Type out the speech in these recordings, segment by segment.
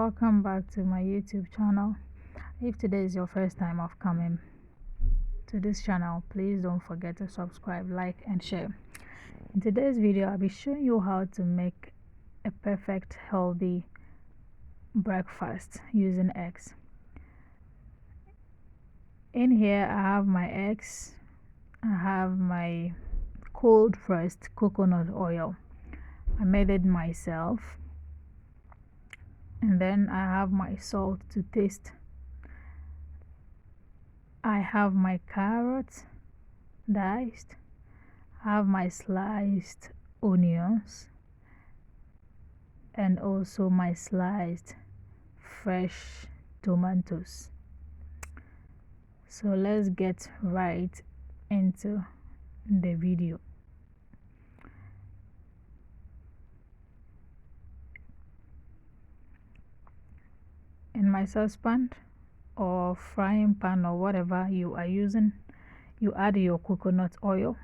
Welcome back to my YouTube channel. If today is your first time of coming to this channel, please don't forget to subscribe, like and share. In today's video, I'll be showing you how to make a perfect healthy breakfast using eggs. In here I have my eggs, I have my cold pressed coconut oil. I made it myself. And then I have my salt to taste. I have my carrots diced. I have my sliced onions and also my sliced fresh tomatoes. So let's get right into the video. In my saucepan or frying pan or whatever you are using, you add your coconut oil,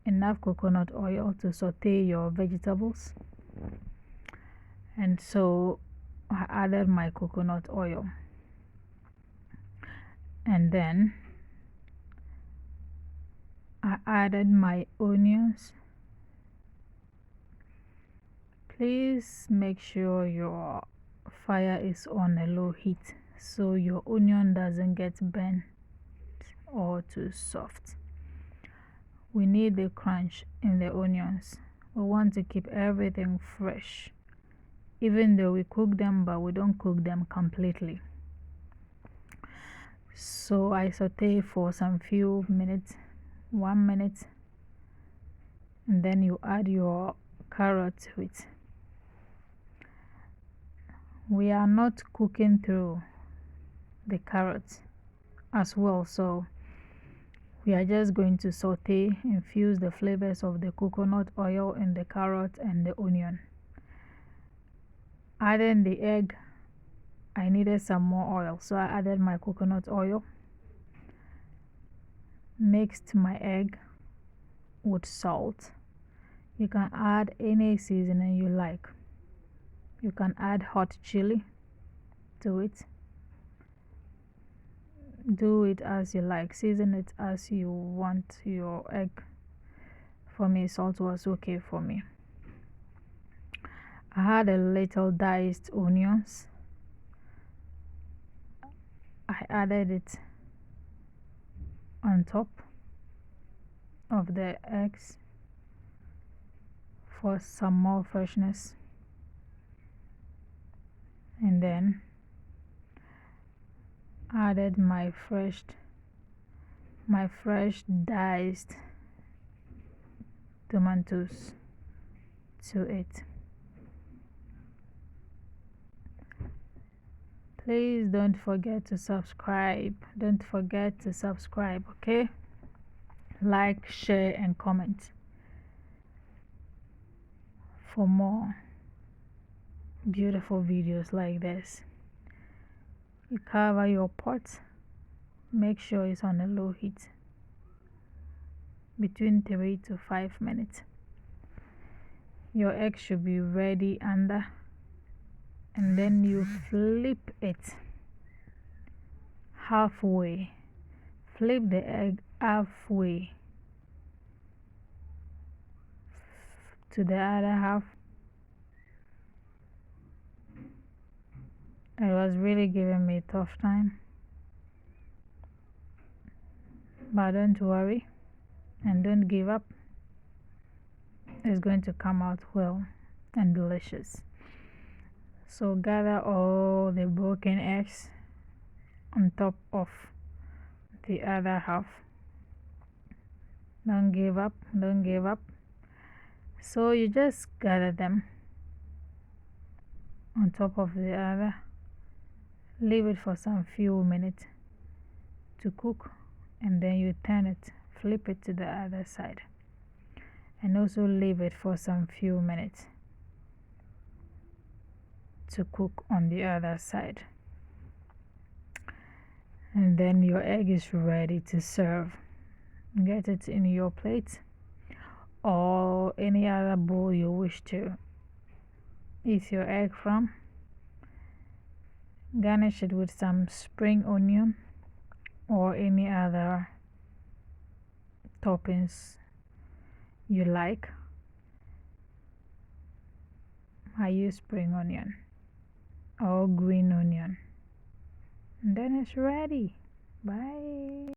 enough coconut oil to saute your vegetables. And so I added my coconut oil, and then I added my onions. Please make sure your fire is on a low heat so your onion doesn't get burnt or too soft. We need the crunch in the onions. We want to keep everything fresh, even though we cook them, but we don't cook them completely. So I saute for some few minutes, 1 minute, and then you add your carrot to it. We are not cooking through the carrots as well, so we are just going to saute, infuse the flavors of the coconut oil in the carrot and the onion. Adding the egg, I needed some more oil, so I added my coconut oil, mixed my egg with salt. You can add any seasoning you like. You can add hot chili to it. Do it as you like, season it as you want your egg. For me, salt was okay for me. I had a little diced onions. I added it on top of the eggs for some more freshness. And then added my fresh diced tomatoes to it. Please don't forget to subscribe. Don't forget to subscribe, okay? Like, share and comment for more beautiful videos like this. You cover your pot, make sure it's on a low heat, between 3 to 5 minutes. Your egg should be ready under, and then you flip it halfway. Flip the egg halfway to the other half. It was really giving me a tough time, but don't worry and don't give up. It's going to come out well and delicious. So gather all the broken eggs on top of the other half. Don't give up, don't give up. So you just gather them on top of the other. Leave it for some few minutes to cook, and then you turn it, flip it to the other side, and also leave it for some few minutes to cook on the other side. And then your egg is ready to serve. Get it in your plate or any other bowl you wish to is your egg from. Garnish it with some spring onion or any other toppings you like. I use spring onion or green onion. And then it's ready. Bye.